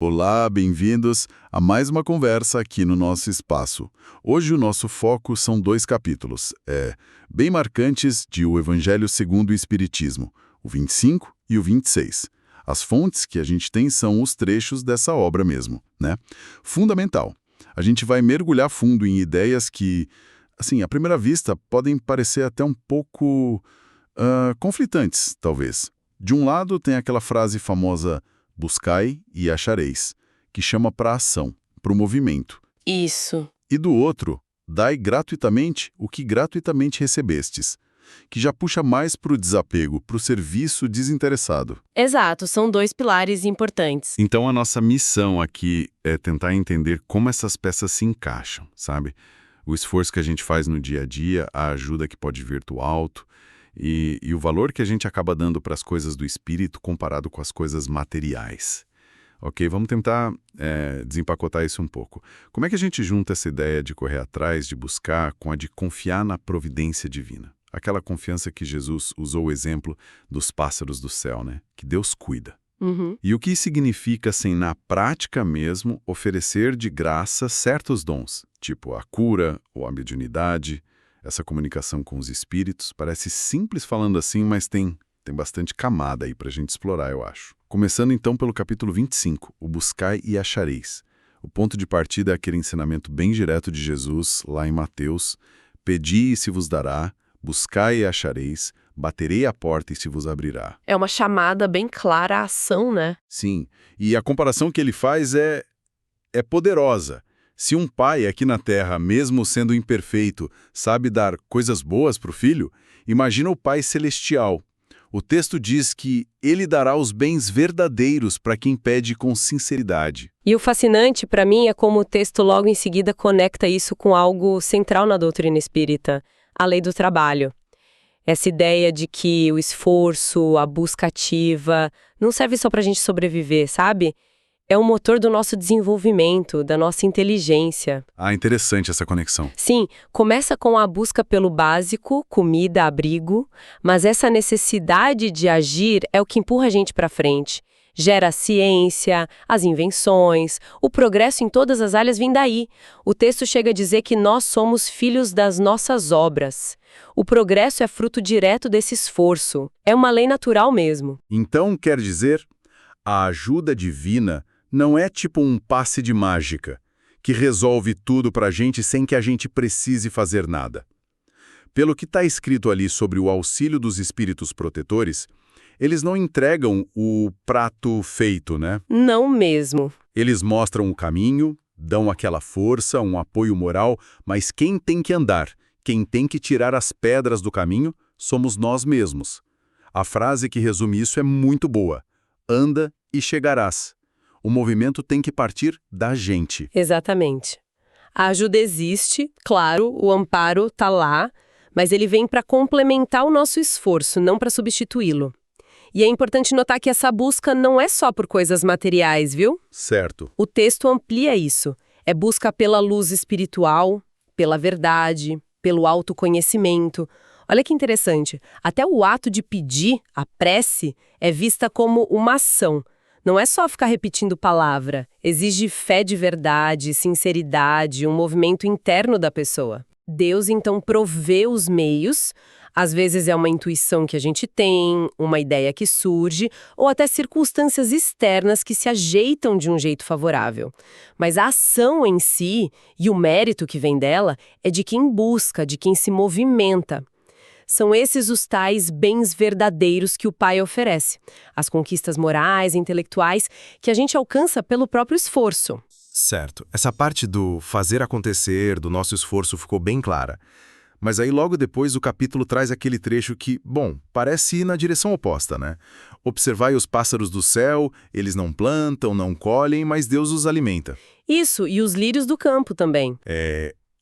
Olá, bem-vindos a mais uma conversa aqui no nosso espaço. Hoje o nosso foco são dois capítulos, bem marcantes de O Evangelho segundo o Espiritismo, o 25 e o 26. As fontes que a gente tem são os trechos dessa obra mesmo, né? Fundamental. A gente vai mergulhar fundo em ideias que, assim, à primeira vista, podem parecer até um pouco conflitantes, talvez. De um lado tem aquela frase famosa buscai e achareis, que chama para a ação, para o movimento. Isso. E do outro, dai gratuitamente o que gratuitamente recebestes, que já puxa mais para o desapego, para o serviço desinteressado. Exato, são dois pilares importantes. Então a nossa missão aqui é tentar entender como essas peças se encaixam, sabe? O esforço que a gente faz no dia a dia, a ajuda que pode vir do alto, e o valor que a gente acaba dando para as coisas do espírito comparado com as coisas materiais. Ok, vamos tentar desempacotar isso um pouco. Como é que a gente junta essa ideia de correr atrás, de buscar, com a de confiar na providência divina? Aquela confiança que Jesus usou o exemplo dos pássaros do céu, né? Que Deus cuida. Uhum. E o que significa, assim, na prática mesmo, oferecer de graça certos dons, tipo a cura ou a mediunidade. Essa comunicação com os espíritos parece simples falando assim, mas tem bastante camada aí para a gente explorar, eu acho. Começando então pelo capítulo 25, o buscai e achareis. O ponto de partida é aquele ensinamento bem direto de Jesus, lá em Mateus: pedi e se vos dará, buscai e achareis, baterei à porta e se vos abrirá. É uma chamada bem clara à ação, né? Sim, e a comparação que ele faz é poderosa. Se um pai aqui na Terra, mesmo sendo imperfeito, sabe dar coisas boas para o filho, imagina o Pai Celestial. O texto diz que ele dará os bens verdadeiros para quem pede com sinceridade. E o fascinante para mim é como o texto logo em seguida conecta isso com algo central na doutrina espírita, a lei do trabalho. Essa ideia de que o esforço, a busca ativa, não serve só para a gente sobreviver, sabe? É o motor do nosso desenvolvimento, da nossa inteligência. Ah, interessante essa conexão. Sim, começa com a busca pelo básico, comida, abrigo, mas essa necessidade de agir é o que empurra a gente para frente. Gera a ciência, as invenções, o progresso em todas as áreas vem daí. O texto chega a dizer que nós somos filhos das nossas obras. O progresso é fruto direto desse esforço. É uma lei natural mesmo. Então, quer dizer, a ajuda divina não é tipo um passe de mágica, que resolve tudo para a gente sem que a gente precise fazer nada. Pelo que está escrito ali sobre o auxílio dos espíritos protetores, eles não entregam o prato feito, né? Não mesmo. Eles mostram o caminho, dão aquela força, um apoio moral, mas quem tem que andar, quem tem que tirar as pedras do caminho, somos nós mesmos. A frase que resume isso é muito boa. Anda e chegarás. O movimento tem que partir da gente. Exatamente. A ajuda existe, claro, o amparo está lá, mas ele vem para complementar o nosso esforço, não para substituí-lo. E é importante notar que essa busca não é só por coisas materiais, viu? Certo. O texto amplia isso. É busca pela luz espiritual, pela verdade, pelo autoconhecimento. Olha que interessante, até o ato de pedir, a prece, é vista como uma ação. Não é só ficar repetindo palavra, exige fé de verdade, sinceridade, um movimento interno da pessoa. Deus, então, provê os meios, às vezes é uma intuição que a gente tem, uma ideia que surge, ou até circunstâncias externas que se ajeitam de um jeito favorável. Mas a ação em si, e o mérito que vem dela, é de quem busca, de quem se movimenta. São esses os tais bens verdadeiros que o Pai oferece. As conquistas morais e intelectuais que a gente alcança pelo próprio esforço. Certo. Essa parte do fazer acontecer, do nosso esforço, ficou bem clara. Mas aí logo depois o capítulo traz aquele trecho que, bom, parece ir na direção oposta, né? Observai os pássaros do céu, eles não plantam, não colhem, mas Deus os alimenta. Isso, e os lírios do campo também.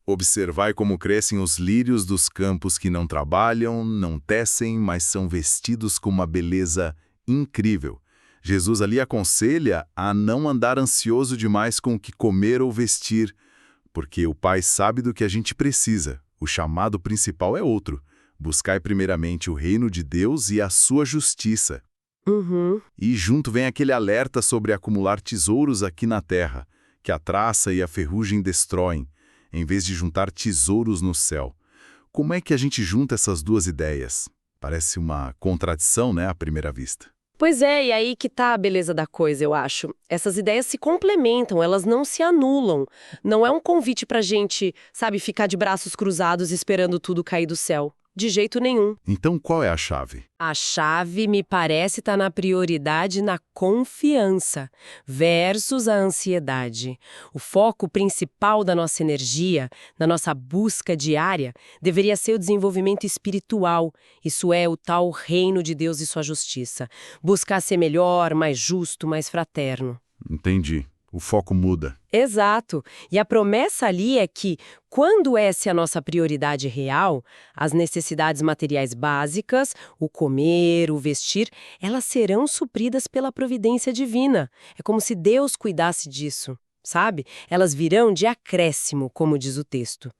Observai como crescem os lírios dos campos que não trabalham, não tecem, mas são vestidos com uma beleza incrível. Jesus ali aconselha a não andar ansioso demais com o que comer ou vestir, porque o Pai sabe do que a gente precisa. O chamado principal é outro: buscai primeiramente o reino de Deus e a sua justiça. Uhum. E junto vem aquele alerta sobre acumular tesouros aqui na terra, que a traça e a ferrugem destroem, em vez de juntar tesouros no céu. Como é que a gente junta essas duas ideias? Parece uma contradição, né, à primeira vista. Pois é, e aí que tá a beleza da coisa, eu acho. Essas ideias se complementam, elas não se anulam. Não é um convite pra gente, sabe, ficar de braços cruzados esperando tudo cair do céu. De jeito nenhum. Então, qual é a chave? A chave, me parece, está na prioridade na confiança versus a ansiedade. O foco principal da nossa energia, na nossa busca diária, deveria ser o desenvolvimento espiritual. Isso é, o tal reino de Deus e sua justiça. Buscar ser melhor, mais justo, mais fraterno. Entendi. O foco muda. Exato. E a promessa ali é que, quando essa é a nossa prioridade real, as necessidades materiais básicas, o comer, o vestir, elas serão supridas pela providência divina. É como se Deus cuidasse disso, sabe? Elas virão de acréscimo, como diz o texto.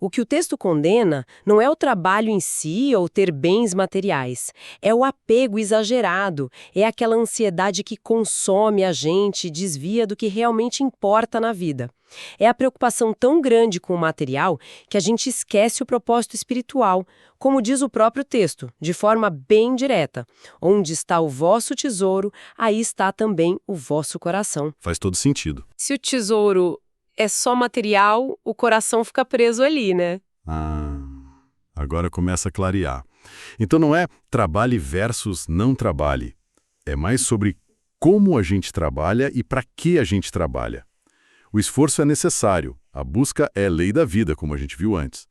O que o texto condena não é o trabalho em si ou ter bens materiais. É o apego exagerado, é aquela ansiedade que consome a gente e desvia do que realmente importa na vida. É a preocupação tão grande com o material que a gente esquece o propósito espiritual, como diz o próprio texto, de forma bem direta. Onde está o vosso tesouro, aí está também o vosso coração. Faz todo sentido. Se o tesouro é só material, o coração fica preso ali, né? Agora começa a clarear. Então não é trabalhe versus não trabalhe. É mais sobre como a gente trabalha e para que a gente trabalha. O esforço é necessário, a busca é lei da vida, como a gente viu antes.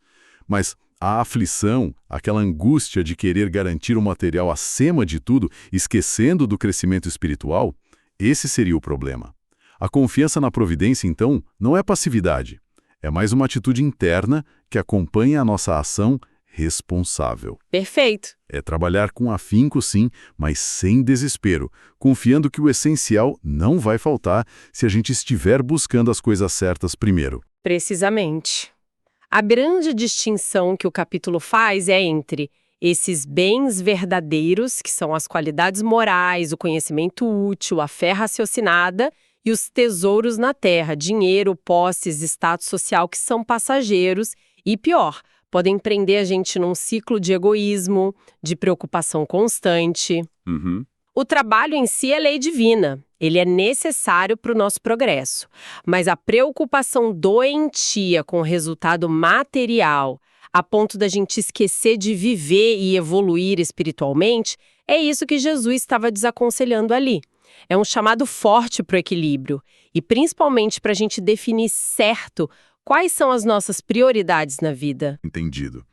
Mas a aflição, aquela angústia de querer garantir o material acima de tudo, esquecendo do crescimento espiritual, esse seria o problema. A confiança na providência, então, não é passividade. É mais uma atitude interna que acompanha a nossa ação responsável. Perfeito. É trabalhar com afinco, sim, mas sem desespero, confiando que o essencial não vai faltar se a gente estiver buscando as coisas certas primeiro. Precisamente. A grande distinção que o capítulo faz é entre esses bens verdadeiros, que são as qualidades morais, o conhecimento útil, a fé raciocinada, e os tesouros na terra, dinheiro, posses, status social, que são passageiros e, pior, podem prender a gente num ciclo de egoísmo, de preocupação constante. O trabalho em si é lei divina, ele é necessário para o nosso progresso. Mas a preocupação doentia com o resultado material, a ponto da gente esquecer de viver e evoluir espiritualmente, é isso que Jesus estava desaconselhando ali. É um chamado forte para o equilíbrio e principalmente para a gente definir certo quais são as nossas prioridades na vida. Entendido.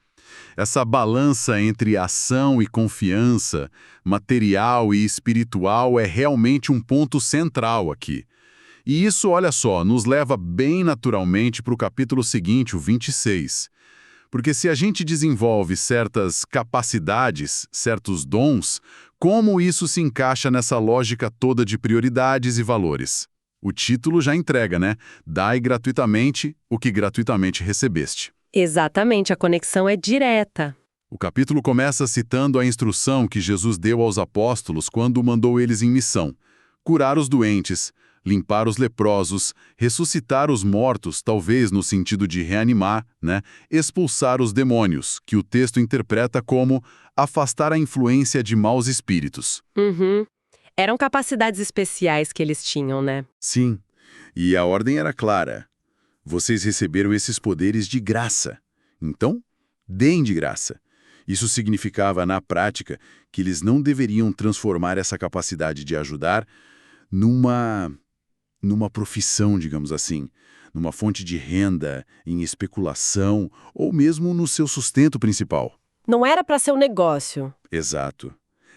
Essa balança entre ação e confiança, material e espiritual, é realmente um ponto central aqui. E isso, olha só, nos leva bem naturalmente para o capítulo seguinte, o 26. Porque se a gente desenvolve certas capacidades, certos dons, como isso se encaixa nessa lógica toda de prioridades e valores? O título já entrega, né? Dai gratuitamente o que gratuitamente recebeste. Exatamente, a conexão é direta. O capítulo começa citando a instrução que Jesus deu aos apóstolos quando mandou eles em missão: curar os doentes, limpar os leprosos, ressuscitar os mortos, talvez no sentido de reanimar, né? Expulsar os demônios, que o texto interpreta como afastar a influência de maus espíritos. Eram capacidades especiais que eles tinham, né? Sim, e a ordem era clara. Vocês receberam esses poderes de graça. Então, deem de graça. Isso significava, na prática, que eles não deveriam transformar essa capacidade de ajudar numa profissão, digamos assim, numa fonte de renda, em especulação ou mesmo no seu sustento principal. Não era para ser um negócio. Exato.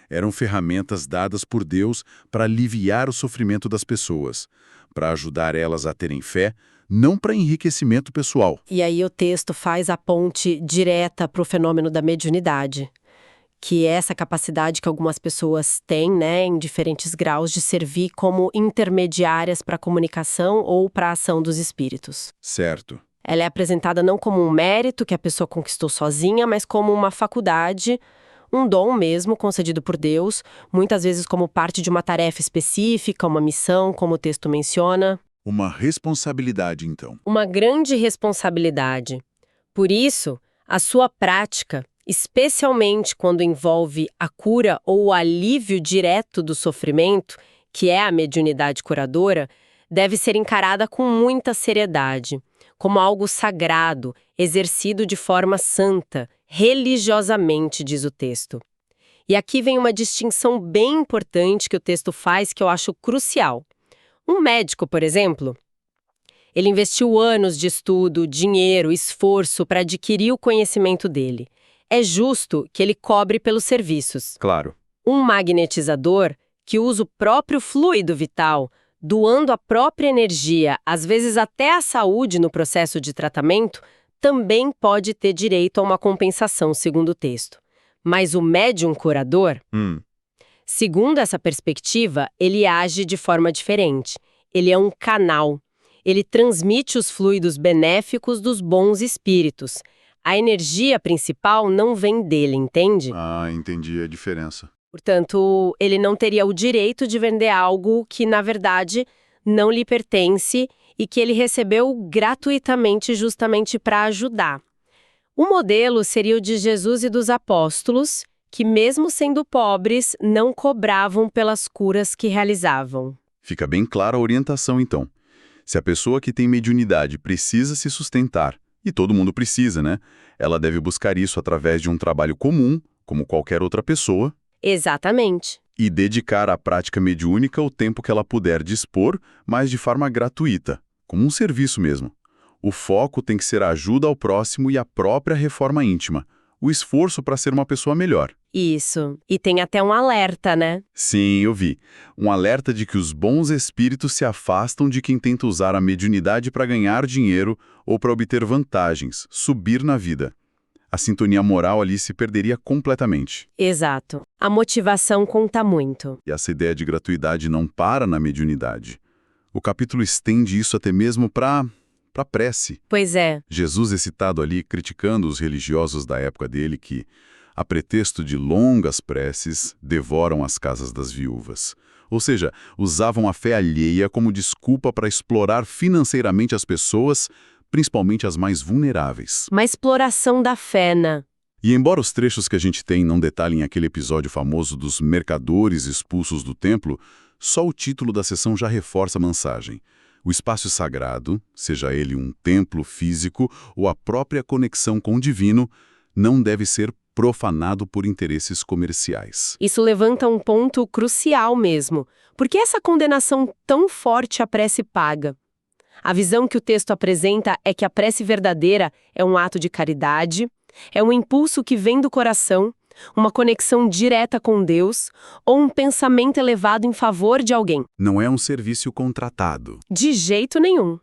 Eram ferramentas dadas por Deus para aliviar o sofrimento das pessoas, para ajudar elas a terem fé, não para enriquecimento pessoal. E aí o texto faz a ponte direta para o fenômeno da mediunidade, que é essa capacidade que algumas pessoas têm, né, em diferentes graus, de servir como intermediárias para a comunicação ou para a ação dos espíritos. Certo. Ela é apresentada não como um mérito que a pessoa conquistou sozinha, mas como uma faculdade, um dom mesmo concedido por Deus, muitas vezes como parte de uma tarefa específica, uma missão, como o texto menciona. Uma responsabilidade, então. Uma grande responsabilidade. Por isso, a sua prática, especialmente quando envolve a cura ou o alívio direto do sofrimento, que é a mediunidade curadora, deve ser encarada com muita seriedade, como algo sagrado, exercido de forma santa, religiosamente, diz o texto. E aqui vem uma distinção bem importante que o texto faz que eu acho crucial. Um médico, por exemplo, ele investiu anos de estudo, dinheiro, esforço para adquirir o conhecimento dele. É justo que ele cobre pelos serviços. Claro. Um magnetizador, que usa o próprio fluido vital, doando a própria energia, às vezes até a saúde no processo de tratamento, também pode ter direito a uma compensação, segundo o texto. Mas o médium curador, segundo essa perspectiva, ele age de forma diferente. Ele é um canal. Ele transmite os fluidos benéficos dos bons espíritos. A energia principal não vem dele, entende? Ah, entendi a diferença. Portanto, ele não teria o direito de vender algo que, na verdade, não lhe pertence e que ele recebeu gratuitamente justamente para ajudar. O modelo seria o de Jesus e dos apóstolos, que, mesmo sendo pobres, não cobravam pelas curas que realizavam. Fica bem clara a orientação, então. Se a pessoa que tem mediunidade precisa se sustentar, e todo mundo precisa, né? Ela deve buscar isso através de um trabalho comum, como qualquer outra pessoa, Exatamente. e dedicar à prática mediúnica o tempo que ela puder dispor, mas de forma gratuita, como um serviço mesmo. O foco tem que ser a ajuda ao próximo e a própria reforma íntima, o esforço para ser uma pessoa melhor. Isso. E tem até um alerta, né? Sim, eu vi. Um alerta de que os bons espíritos se afastam de quem tenta usar a mediunidade para ganhar dinheiro ou para obter vantagens, subir na vida. A sintonia moral ali se perderia completamente. Exato. A motivação conta muito. E essa ideia de gratuidade não para na mediunidade. O capítulo estende isso até mesmo para prece. Pois é. Jesus é citado ali criticando os religiosos da época dele que, a pretexto de longas preces, devoram as casas das viúvas. Ou seja, usavam a fé alheia como desculpa para explorar financeiramente as pessoas, principalmente as mais vulneráveis. Uma exploração da fé, né? E embora os trechos que a gente tem não detalhem aquele episódio famoso dos mercadores expulsos do templo, só o título da sessão já reforça a mensagem. O espaço sagrado, seja ele um templo físico ou a própria conexão com o divino, não deve ser profanado por interesses comerciais. Isso levanta um ponto crucial mesmo. Por que essa condenação tão forte à prece paga? A visão que o texto apresenta é que a prece verdadeira é um ato de caridade, é um impulso que vem do coração, uma conexão direta com Deus ou um pensamento elevado em favor de alguém. Não é um serviço contratado. De jeito nenhum.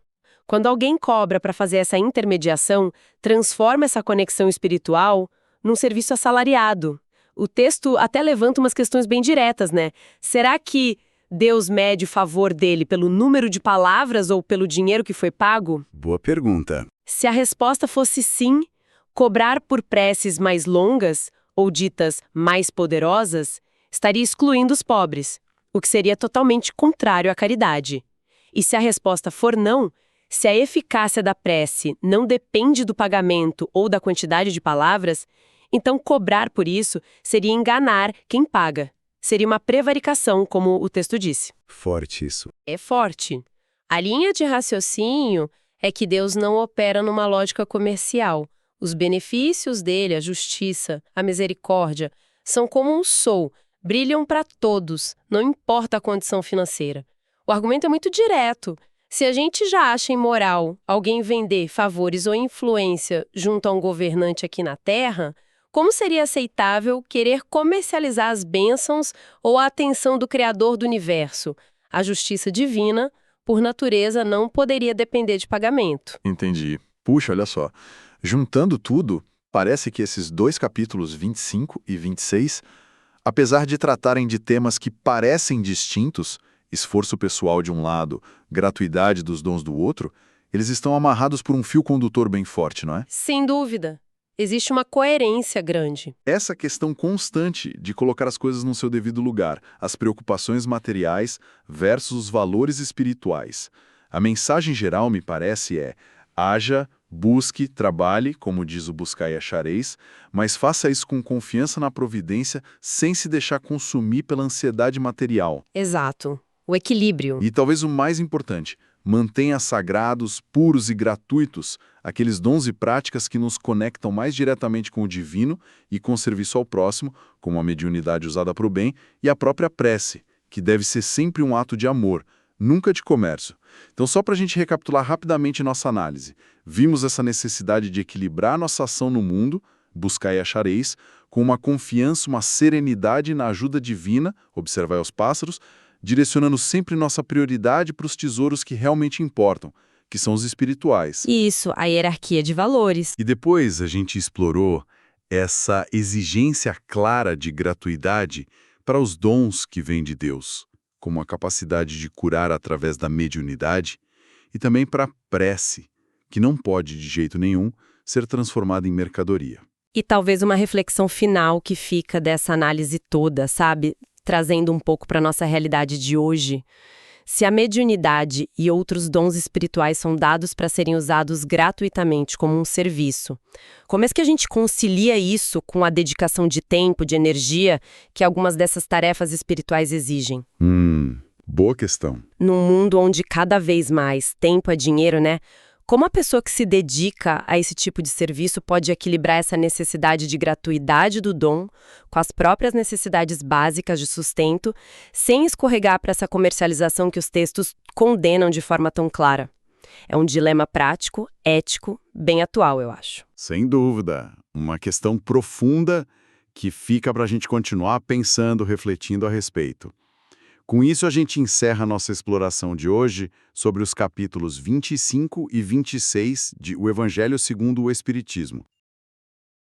Quando alguém cobra para fazer essa intermediação, transforma essa conexão espiritual num serviço assalariado. O texto até levanta umas questões bem diretas, né? Será que Deus mede o favor dele pelo número de palavras ou pelo dinheiro que foi pago? Boa pergunta. Se a resposta fosse sim, cobrar por preces mais longas ou ditas mais poderosas estaria excluindo os pobres, o que seria totalmente contrário à caridade. E se a resposta for não, se a eficácia da prece não depende do pagamento ou da quantidade de palavras, então cobrar por isso seria enganar quem paga. Seria uma prevaricação, como o texto disse. Forte isso. É forte. A linha de raciocínio é que Deus não opera numa lógica comercial. Os benefícios dele, a justiça, a misericórdia, são como um sol, brilham para todos, não importa a condição financeira. O argumento é muito direto. Se a gente já acha imoral alguém vender favores ou influência junto a um governante aqui na Terra, como seria aceitável querer comercializar as bênçãos ou a atenção do Criador do Universo? A justiça divina, por natureza, não poderia depender de pagamento. Entendi. Puxa, olha só. Juntando tudo, parece que esses dois capítulos 25 e 26, apesar de tratarem de temas que parecem distintos, esforço pessoal de um lado, gratuidade dos dons do outro, eles estão amarrados por um fio condutor bem forte, não é? Sem dúvida. Existe uma coerência grande. Essa questão constante de colocar as coisas no seu devido lugar, as preocupações materiais versus os valores espirituais. A mensagem geral, me parece, haja, busque, trabalhe, como diz o Buscai e Achareis, mas faça isso com confiança na providência, sem se deixar consumir pela ansiedade material. Exato. O equilíbrio. E talvez o mais importante, mantenha sagrados, puros e gratuitos aqueles dons e práticas que nos conectam mais diretamente com o divino e com o serviço ao próximo, como a mediunidade usada para o bem, e a própria prece, que deve ser sempre um ato de amor, nunca de comércio. Então, só para a gente recapitular rapidamente nossa análise, vimos essa necessidade de equilibrar nossa ação no mundo, buscar e achareis, com uma confiança, uma serenidade na ajuda divina, observai os pássaros, direcionando sempre nossa prioridade para os tesouros que realmente importam, que são os espirituais. Isso, a hierarquia de valores. E depois a gente explorou essa exigência clara de gratuidade para os dons que vêm de Deus, como a capacidade de curar através da mediunidade, e também para a prece, que não pode de jeito nenhum ser transformada em mercadoria. E talvez uma reflexão final que fica dessa análise toda, sabe? Trazendo um pouco para a nossa realidade de hoje. Se a mediunidade e outros dons espirituais são dados para serem usados gratuitamente como um serviço, como é que a gente concilia isso com a dedicação de tempo, de energia que algumas dessas tarefas espirituais exigem? Boa questão. Num mundo onde cada vez mais tempo é dinheiro, né? Como a pessoa que se dedica a esse tipo de serviço pode equilibrar essa necessidade de gratuidade do dom com as próprias necessidades básicas de sustento, sem escorregar para essa comercialização que os textos condenam de forma tão clara? É um dilema prático, ético, bem atual, eu acho. Sem dúvida. Uma questão profunda que fica para a gente continuar pensando, refletindo a respeito. Com isso, a gente encerra nossa exploração de hoje sobre os capítulos 25 e 26 de O Evangelho segundo o Espiritismo.